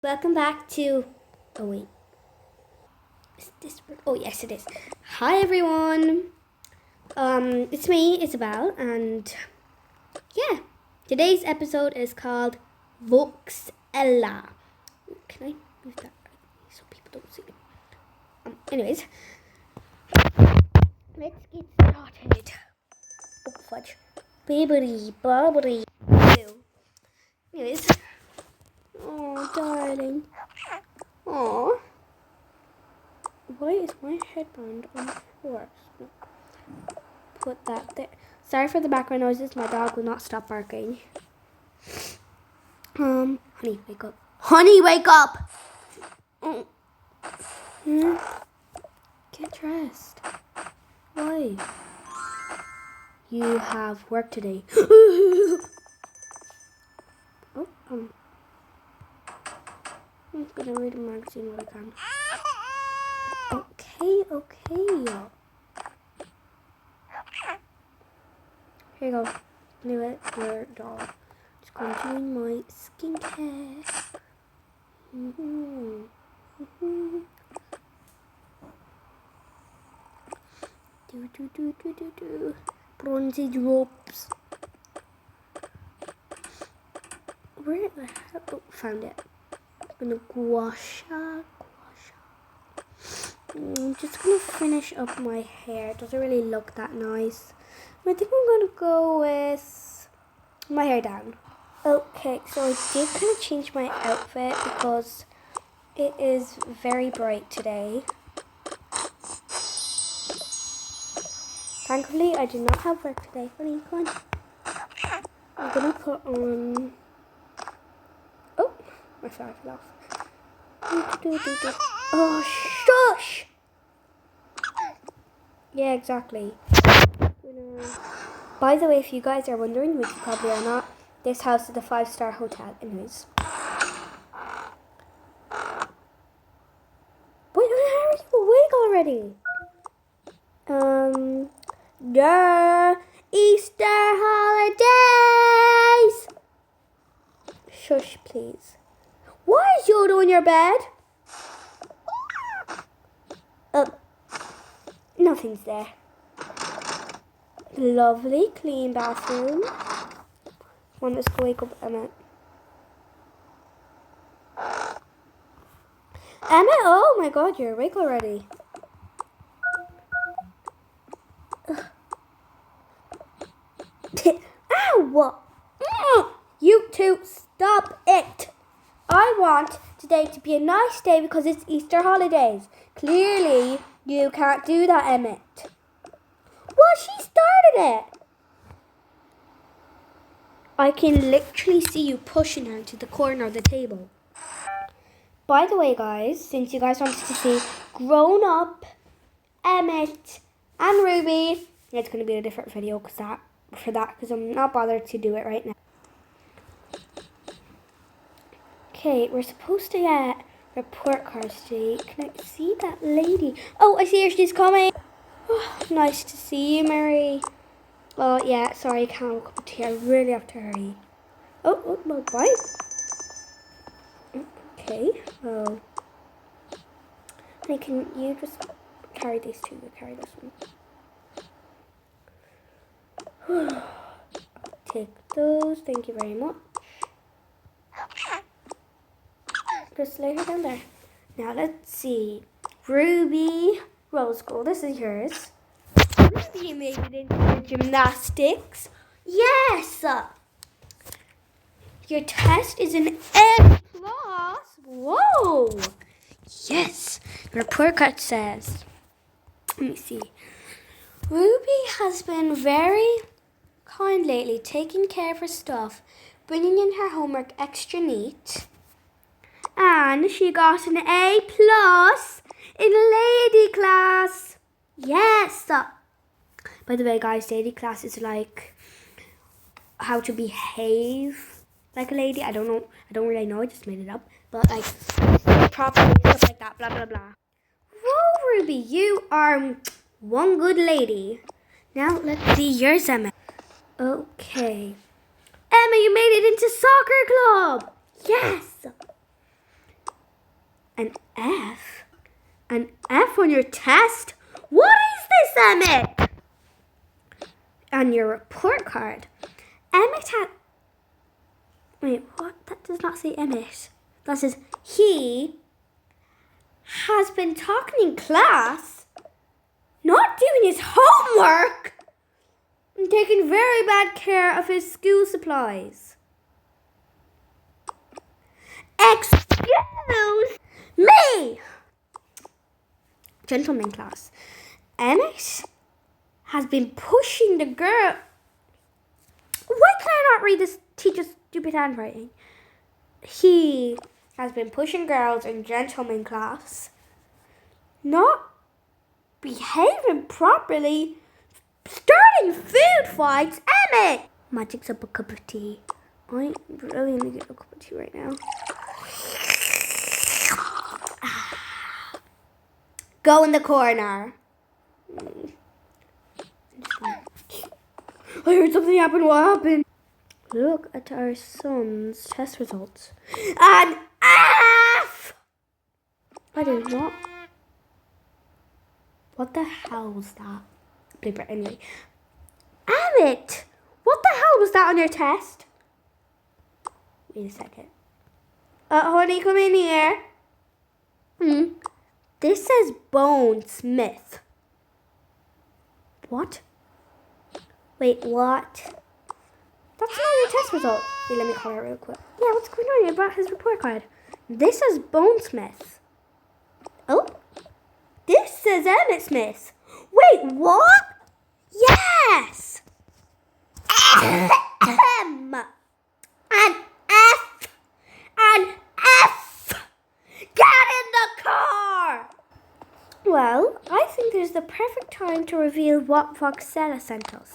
Welcome back to. Oh wait, is this? Oh yes, it is. Hi everyone. It's me, Isabel, and yeah, today's episode is called voxella. Can I move that so people don't see it? Anyways, let's get started. Oh fudge, bubbly. Anyways, oh darling. Oh. Why is my headband on the floor? Put that there. Sorry for the background noises. My dog will not stop barking. Honey, wake up. Honey, wake up! Oh. Get dressed. Why? You have work today. Oh, I'm gonna read a magazine while I can. Okay. Here you go. Leave it, your doll. Just going to do my skincare. Do. Bronzy drops. Where the hell? Oh, found it. I'm gonna gua sha. I'm just gonna finish up my hair. It doesn't really look that nice. I think I'm gonna go with my hair down. Okay, so I did kind of change my outfit because it is very bright today. Thankfully, I do not have work today. Honey, come on. I'm gonna put on. Oh, my flower fell off. Oh, shush! Yeah, exactly. By the way, if you guys are wondering, which you probably are not, this house is a 5-star hotel. Anyways. Wait, how are you awake already? The Easter holidays! Shush, please. Why is Yoda in your bed? Nothing's there. Lovely, clean bathroom. Let's go wake up Emma. Emma, oh my god, you're awake already. Ow! You two, stop it. I want today to be a nice day because it's Easter holidays. Clearly, you can't do that, Emmett. Well, she started it. I can literally see you pushing her to the corner of the table. By the way, guys, since you guys wanted to see grown up Emmett and Ruby, it's going to be a different video because I'm not bothered to do it right now. Okay, we're supposed to get report cards today. Can I see that lady? Oh, I see her. She's coming. Oh, nice to see you, Mary. Oh, yeah, sorry, I can't walk up to you. I really have to hurry. Oh, bye. Okay, well. Hey, can you just carry these two? You carry this one. Take those. Thank you very much. Just lay her down there. Now let's see. Ruby Rose Gold, this is yours. Ruby made it into gymnastics. Yes! Your test is an A+. Whoa! Yes! Your report card says. Let me see. Ruby has been very kind lately, taking care of her stuff, bringing in her homework extra neat. And she got an A+ in lady class. Yes. By the way, guys, lady class is like how to behave like a lady. I don't know. I don't really know. I just made it up. But like properly, stuff like that. Blah, blah, blah. Whoa, Ruby, you are one good lady. Now let's see yours, Emma. Okay. Emma, you made it into soccer club. Yes. An F? An F on your test? What is this, Emmett? On your report card. Emmett had... Wait, what? That does not say Emmett. That says he has been talking in class, not doing his homework, and taking very bad care of his school supplies. Excuse me! Gentlemen class, Emmett has been pushing the girl. Why can I not read this teacher's stupid handwriting? He has been pushing girls in gentleman class, not behaving properly, starting food fights. Emmett! Magic's up a cup of tea. I really need to get a cup of tea right now. Go in the corner. I heard something happen. What happened? Look at our son's test results. An F! I did not. What the hell was that? Bleeper, anyway. Emmett! What the hell was that on your test? Wait a second. Honey, come in here. This says Bone Smith. What? Wait, what? That's not your test result. Wait, let me call her real quick. Yeah, what's going on? You brought his report card. This says Bone Smith. Oh, this says Emmett Smith. Wait, what? Yes! An F! An F! Get in the car! Well, I think this is the perfect time to reveal what Voxella sent us.